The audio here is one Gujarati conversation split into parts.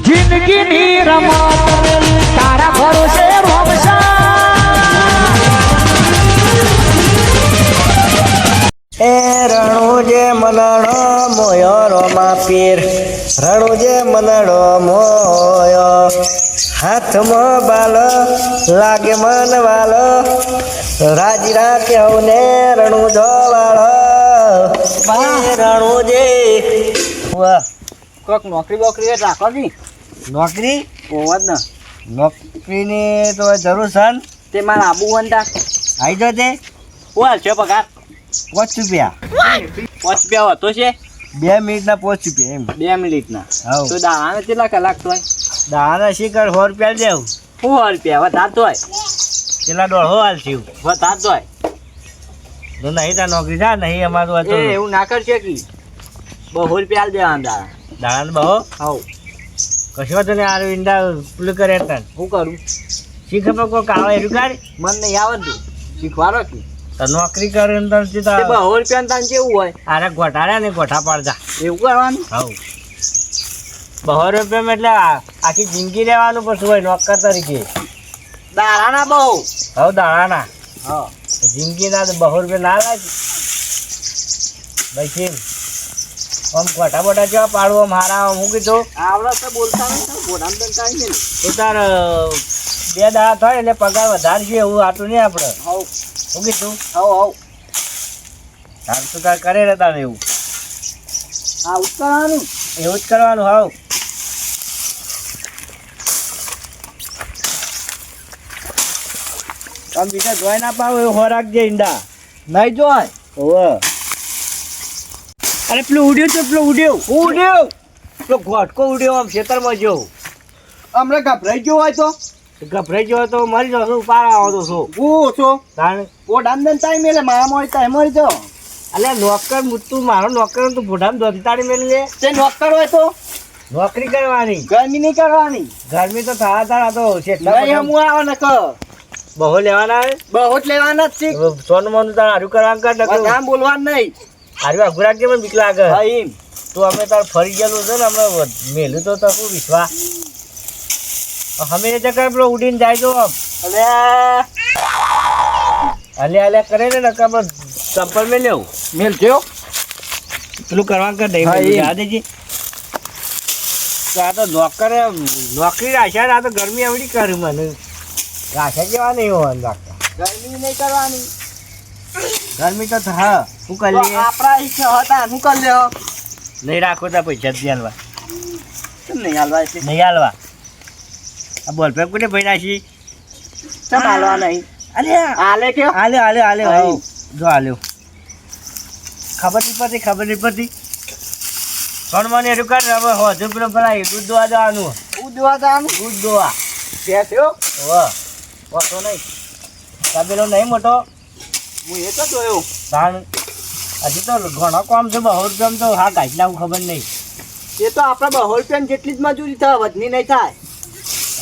જિંદગીની રમત તારા ભરોસે એ રણુજે મનડો મોયો રોમા પીર રણુજે મનડો મોયો હાથમાં બાલો લાગે મન વાલો રાજીરા કેવું ને રણુજો વાળો રણુજે વાહ કોક નોકરી બોકરી રાખો કી નોકરી હોવા જ ને નોકરીની તો જરૂર છે ને તે મારે આબુ વંટા આવી જો તે ઓલ છે પગાર ₹5 ₹5 હતો છે 2 મિનિટના ₹5 એમ 2 મિનિટના હાઉ તો દાણા કેટલા કલાક તો દાણા શીકર ₹100 દેવું ₹100 વધારતો હોય પેલા 150 હાલ થયું વધારતો હોય તો નહીં તા નોકરી થાય નહીં અમારું હતું એ એવું ના કરશે કી ₹100 આલ દેવાના દાણા દાણા બહુ હાઉ કશો તો ને આ ઈંડા પેલું કરે તને હું કરું શીખર પર કોઈ કાવા એરું કાઢ મન નહીં આવડતું શીખવાડો કી તો નોકરી કરે ને તને તે ₹100 તાન કેવું હોય આરે ગોઠાડ્યા ને ગોઠા પાડતા એવું કરવાનું હવ ₹100 એટલે આખી જિંદગી રહેવાનું પછી હોય નોકર તરીકે દાણા બહુ હવ દાણાના હા જિંદગીના તો ₹100 ના લાગે ભાઈ કેમ આમ ગોઠા બોટા જેવા પાડવો મારા હું કીધું આવડે તો બોલતા નહીં ગોડામ દન કાઈ નહીં તો તાર 2 દાડા થાય એટલે પગાર વધારશે એવું આટલું નહીં આપણે હાઉ શું કીધું હાઉ તાર તો તાર કરે ને તારે એવું આ ઉતરવાનું એવું જ કરવાનું હાવ આમ બીજા જોઈ ના પાવ એવું હો રાખજે ઈંડા નહીં જોય ઓવે અરે પેલું ઉડ્યું તો પેલું ઉડ્યો પેલો ઘોટકો ઉડ્યો આમ ખેતરમાં જો હમણાં ગભરાઈ ગયો હોય તો ગભરાઈ ગયો તો મરી જશો પાર આવો તો શું હું છો તાણે ગોડામ દન ટાઈમ એટલે મારા હોય ટાઈમ મરી જાઓ અલ્યા નોકર તું મારો નોકર તું ભોડામાં દોધી તાળી મેલી લે તે નોકર હોય તો નોકરી કરવાની ગરમી નહીં કરવાની ગરમી તો થવા તારા તો નહીં હું આવો ને કર બહુ લેવાના આવે બહુ જ લેવાના જ છે સોનું મોનું તાર હારું કરવાનું કર નકર નામ બોલવાનું નહીં હારું અઘરાટ કે મને બીક લાગે હા એમ તો અમે તાર ફરી ગયેલું છે ને અમે મેલું તો તકું વિશ્વા અમે એ ચક્કર પેલો ઉડીને જાય તો આમ અલે હલે કરે ને નકર આપણે ચંપલ મેં લેવું મેલ થયો પેલું કરવાનું કર હા, નહીં એમ. યાદ છે તો આ તો નોકરે નોકરી રાખ્યા ને આ તો ગરમી આવડી કરી મને રાખ્યા જેવા નહીં હોવાનું રાખતા ગરમી નહીં કરવાની ગરમી તો હા શું કરી લઈએ આપણા ઈચ્છા હતા શું કરી લ્યો નહીં રાખો તો પૈસા જ હાલવા કેમ નહીં હાલવા એટલે નહીં હાલવા આ બોલ પે કોને ભાઈ નાખી કેમ હાલવા નહીં અલ્યા હાલે કે હાલે હા. જો હાલ્યો ખબર નહીં પડતી કોણ મને એટલું કર હવે હજુ પેલો પેલા દૂધ દોવા જવાનું ઉદવા જવાનું દૂધ દોવા કે થયો વાહ વાતો નહીં તબેલો નહીં મોટો હું એ તો જોયો ધાણ હજી તો ઘણો કામ છે ₹100 તો હા ગાઈડ નાખું ખબર નહીં એ તો આપણા ₹100 જેટલી જ મજૂરી થાય વધની નહીં થાય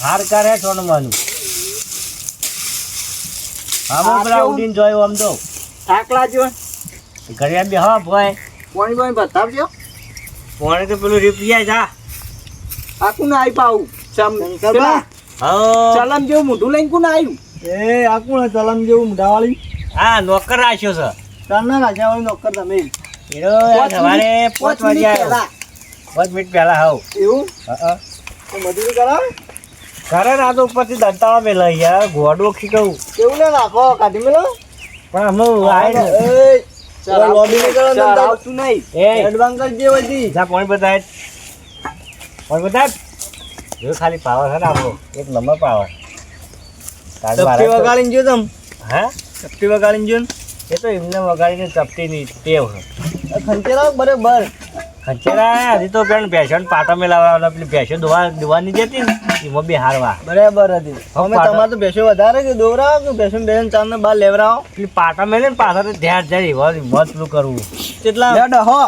હાર કરે સોનું માનું હા હું પેલા કેવું? ઉડીને જોયું આમ તો થાક લાગ્યો ઘરે બી હા ભાઈ પાણી પાણી બતાવજો પોણે તો પેલું રીપિયા જા આખું ના આવી પાવું પેલા હા ચલમ જેવું મોઢું લઈને કોણ આવ્યું એ આખું ચલમ જેવું મોઢાવાળી હા નોકર રાખ્યો છે ચાલના રાજાવાળી નોકર તમે એનો સવારે 5 વાગે આવ્યો 5 મિનિટ પહેલા હાવ એવું હા તો મજૂરી કરાવે કરે ને આ તો ઉપરથી દંતાળા મેલા યાર ઘોડો ખીકવું કેવું ને રાખો કાઢી મેલો પણ હમણાં આવીને લોબી ને કરો ને આવતું નહીં એ એડવાન્સ જે વધી જા પાણી બતાય જો ખાલી પાવર છે ને આપણો એક નંબર પાવર ચપટી વગાડીને જો તમ હા ચપટી વગાડીને જો એ તો એમને વગાડીને ચપટીની ટેવ છે ખંચેરા બરાબર ખંચેરા હજી તો પેલું ભેંસોને પાટા મેલાવવાના પેલી ભેંસો દોવાની જતી ને એમાં બી હારવા બરાબર હતી અમે તમારે તો ભેંસો વધારે કે દોરાવો કે ભેંસો બેન ચાર ને બાર લેવરાવો પેલી પાટા મેલે ને પાછા તો ધ્યાન જાય મત પેલું કરવું કેટલા ડહો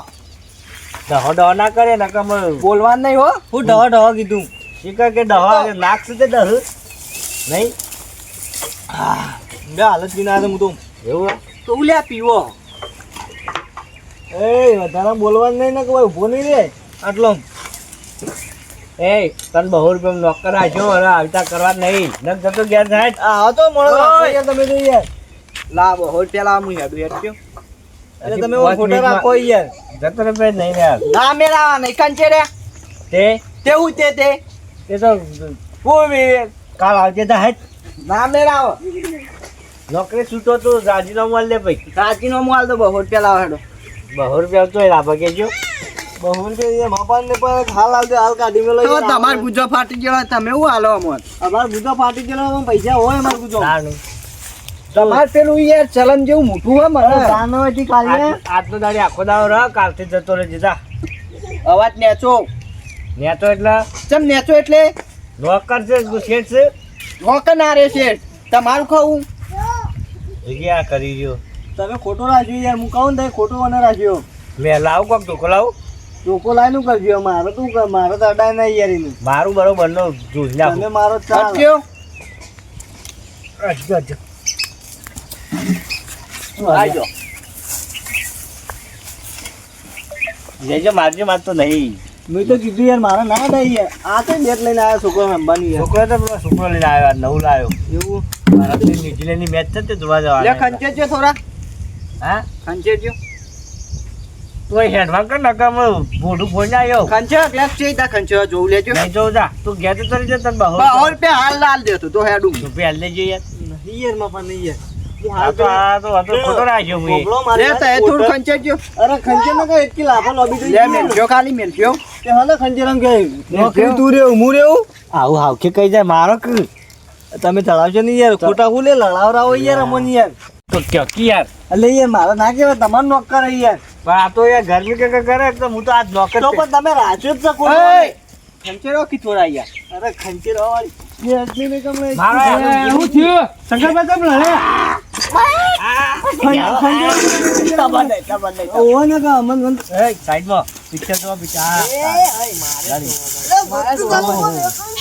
ડહો ના કરે ને કમ બોલવાનું નહીં હો હું ડહો કીધું શીખર કે ડહો નાખશે તે ડહ નહીં બે હાલત પીને આવ્યો હું તો એવું તો ઉલ્યા પીવો એ વધારે બોલવાનું નહીં ને કે ભાઈ ઉભો નહીં રે આટલો એ તને 100 રૂપિયા નોકર રાખ્યો અને આવતા કરવા નહીં ન જતો ઘેર જાય આ તો મોળો રાખો યાર તમે તો યાર લાવો હોલ પેલા હું હેડું હેડ કયો એટલે તમે ફોટો રાખો યાર જતો રે ભાઈ નહીં યાર ના મેળા નહીં કંચે રે તે તેવું તે તો કાલ આવજે તા હેટ ના મેળા નોકરી છૂટો તો રાજીનામું આલ દે ભાઈ સાચીનો મોલ તો બહુ પેલા હેડો 100 રૂપિયા તો લાભ કેજો 100 રૂપિયા મપાન ને પણ હાલ હાલ કાઢી મેલો તો તમાર ગુજો ફાટી ગયો તમે હું હાલો અમોન અમાર ગુજો ફાટી ગયેલો પૈસા હોય અમાર ગુજો તાનું તમાર પેલું યાર ચલન જેવું મોટું હોય મને દાનો હતી કાલે આજનો દાડી આખો દાડો રહ કાલથી જતો રે જીતા અવાજ નેચો નેતો એટલે ચમ નેચો એટલે નોકર છે શેઠ છે નોકર ના રે શેઠ તમારું ખાવું જગ્યા કરી રહ્યો તમે ખોટો રાખ્યો યાર હું કહું ને તમે ખોટો મને રાખ્યો મેં લાવું કોક ધોકો લાવું ચોકો લાઈનું કરજો મારે તું મારે તો અડાય નહીં યાર એનું મારું બરોબર નો જોઈ તમે નાખું મારો ચાલ હટ્યો આજો જેજો મારજો મારતો નહીં મેં તો કીધું યાર મારે ના અડાય યાર આ તો બેટ લઈને આવ્યો છોકરો અંબાની યાર છોકરો તો પેલો છોકરો લઈને આવ્યો આજ નવું લાવ્યો એવું મારા ન્યુઝીલેન્ડની મેચ છે તે જોવા લે જવા ખંચેજો થોડા હા ખંચેજો તો હેડમાં કર નકામાં મોઢું ફોડી આવ્યો ખંચે ગ્લાસ છે તા ખંચે જોઉં લેજો નહીં જોઉં જા તું ઘેર તો તરી જતો બહુ રૂપિયા હાલ લાલ દેતો તો હેડું તું પેલ લેજે યાર નહીં યાર મપા નહીં યાર હું આ તો ખોટો રાખ્યો હું કોબળો મારે લે તો એ થોડું ખંચેજો અરે ખંજે ને કઈ એટલી લાભા લોબી દઈ લે મેલજો ખાલી મેલજો તે હાલે ખંજે રંગ કે નોકરી તું રે હું રેવું આવું હાવ કે કઈ જાય મારો કે તમે ચડાવશો નહીં યાર ખોટા હું લે લડાવરાવો યાર અમન યાર તો ક્યો કી યાર એટલે યાર મારે ના કહેવાય તમારું નોકર હે યાર પણ આ તો યાર ગરમી કે કરે તો હું તો આજ નોકર તો પણ તમે રાખ્યો જ શકો ઓય ખંચેરો કી થોડા યાર અરે ખંજે રવાળી યાર એટલી ને કમલે મારો શું થયું શંકરભાઈ તમે લડે ઓહો ને કા અમન મન સાઈડમાં પિક્ચર તો પિક્ચર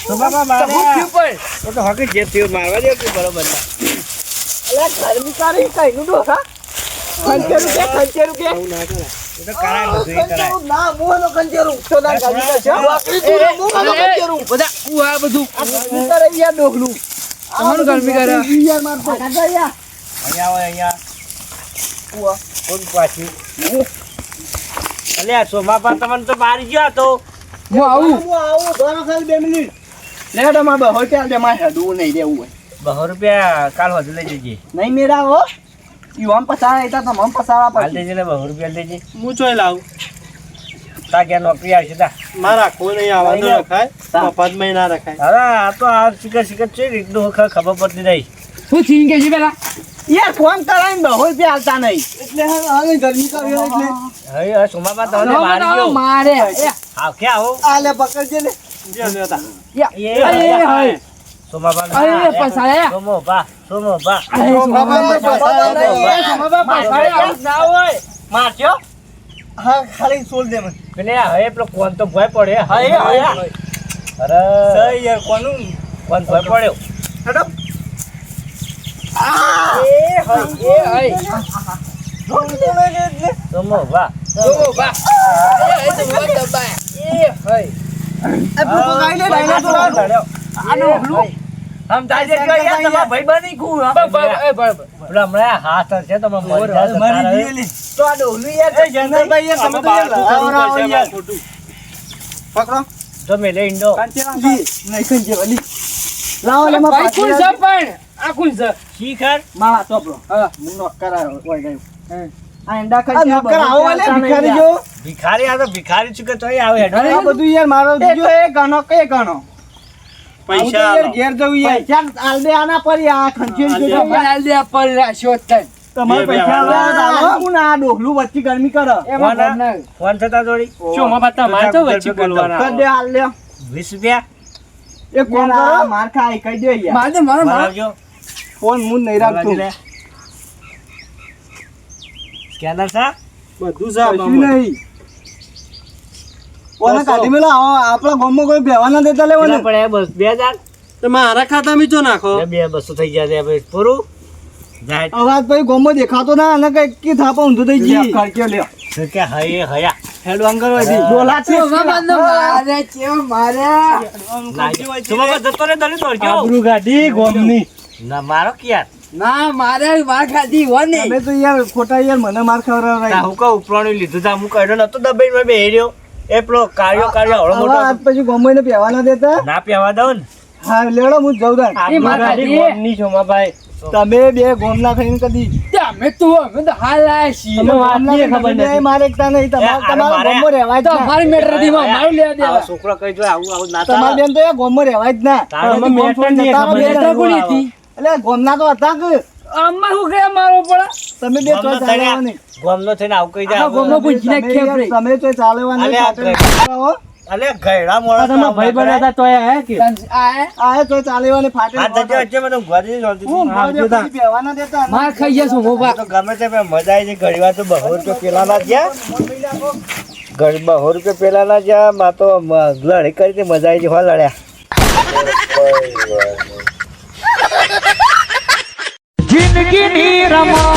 તો બાબા હું મારે થયું પણ તો તો હકે જે થયું મારવા દે તું બરોબર ના અલે ગરમી કરી કઈ નું ડોસા ખંચેરું કે ખંચેરું કે એ તો કરાય બધું એ કરાય ના મોનો ખંચેરું તો ના ગરમી છે નોકરી તું મોનો ખંચેરું બધા હું આ બધું કરે યાર ડોકલું તમારું ગરમી કરે યાર માર તો કાકા યાર અહીંયા આવો અહીંયા કોણ પાછી અલ્યા સોમાપા તમને તો મારી ગયો તો હું આવું હું આવું દોનો ખાલી 2 મિનિટ લેડો માં બહો ચાલ દે માં હેડું નહીં દેવું હોય 200 રૂપિયા કાલ વધુ લઈ જજે નહીં મેરા હો ઈ ઓમ પસારા હતા તો મમ પસારા હાલ પછી દેજે ને 200 રૂપિયા લેજે હું ચોય લાવું તા ક્યાં નોકરી આવશે તા મારા કોઈ નહીં આવવાનું રખાય મફત મહિના રખાય હવે આ તો આ શિખર છે રીતનું ખબર પડતી નહીં શું થઈને કે છે પેલા યાર ફોન કરાઈને બહો રૂપિયા હાલતા નહીં એટલે હવે ગરમી કર્યો એટલે હવે સોમાપા તમને મારી ગયો મારે હા ક્યાં આવો આ લે પકડજે ને જે લેતા સોમાપા સોમોપા મારજો હા ખાલી સોલ દે મને પેલે હવે પેલો કોણ તો ભય પડે અરે સહી યાર કોનું કોણ ભય પડ્યો હેડો સોમોપા હમણાં હાથ છે તમે તો આ ડોલું યાર જનરલભાઈ યાર તમે તો યાર લડાવરાવો યાર પકડો તો મેલે ઈંડો નહીં ખંજે વલી લાવો લે માં શિખર મારા ચોપડો હા મુન્નો કરાયો ઓય ગયો આ એંડા આ નોકર આવો વાલે ભિખારી જો ભિખારી આ તો ભિખારી છું કે તોય આવે હેડો આ બધું યાર મારો એ તો એ ગણો કે ગણો પૈસા યાર ઘેર જવું યાર પૈસા આલ દે આના પર આ ખંચેર જો તમારે પૈસા આલો હું આ ડોહલું વચ્ચે ગરમી કરે ફોન થતા જોડી શું માં બતા માર તો વચ્ચે બોલવાના કર દે હાલ લે 20 રૂપિયા એ કોણ કરો માર ખાઈ કહી દે યાર માર દે માર મારજો ફોન મું નહીં રાખતું સ્કેનર સા બધું સાહેબ નહીં ઓને કાઢી મેલો આપણા ગામમાં કોઈ બેવાના દેતા લેવો ને પડે બસ 2000 તો મારા ખાતામાં ચો નાખો 200 થઈ જાય હવે પૂરું જાય અવાજ ભાઈ ગામમાં દેખાતો ના અને કઈ કી થાપા ઊંધું થઈ ગઈ કરજો લ્યો તો કે હયે હયા હેડ વાંગર હોય દી. ડોલા છે મારે કેવો મારે તમારે જતો રે દલિત ઓળખ્યો. આબરૂ ગાડી ગોમની. ના મારો કે યાર ના મારે માર ખાધી હોને તમે તો યાર ખોટા યાર મને માર ખવડાવરાય. તા હું કહું ઉપરાણું લીધું તા હું કહેલો નતો દબાઈને બેહી રહ્યો એ પેલો કાર્યો હળો હવે મોટો આજ પછી ગોમોઈને પહેવા ના દેતા. ના પહેવા દઉં ને હા લેડો હું જઉં તાણ. આબરૂ ગાડી ગોમની છો માં ભાઈ. તમે બે ગોમના થઈને કદી અમે તો હાલ આયા છીએ અમે વાત નહીં ખબર બે નથી. મારે એકતા નહીં. તમારા મારે- ગોમમાં રહેવાય જ તો ના. અમારી મેટર હતી મારું લેવા આવો દેવા છોકરો કઈ જો આવું ના તમારા બેન તો યાર ગોમમાં રહેવાય જ ના. તારે તમે ગોમ છોડીને મેટર જતા રહો, નહીં બે ખબર. જણ. કોની હતી એટલે ગોમના તો હતા કે આમાં શું કે મારો પડે તમે બે તો ચાલવા નહીં. ગોમનો થઈને આવું કઈ આખા ગોમનો પૂછી નાખ તમે યાર- ખેપરી. તમે તો ચાલવા નહીં. અલે આ ફાટે આવો. અલે ગયડા મોળા આ તમારા ભાઈ બન્યા હતા તોય હે કે આ તો ચાલવા નહીં. ફાટે આ જજો વચ્ચે મને ઊંઘવાથી જોલતી હું હતી. મારે પછી પહેવા ના દેતા. માર ખાઈ ગયા છું મોબા તો ગમે તે પણ મજા આવી જાય ઘડીવાર તો 200 રૂપિયા પેલા ના ગયા ઘડી 200 રૂપિયા પેલા ના ગયા માં તો લડી કરી તે મજા આવી જાય હો લડ્યા જિંદગીની રમત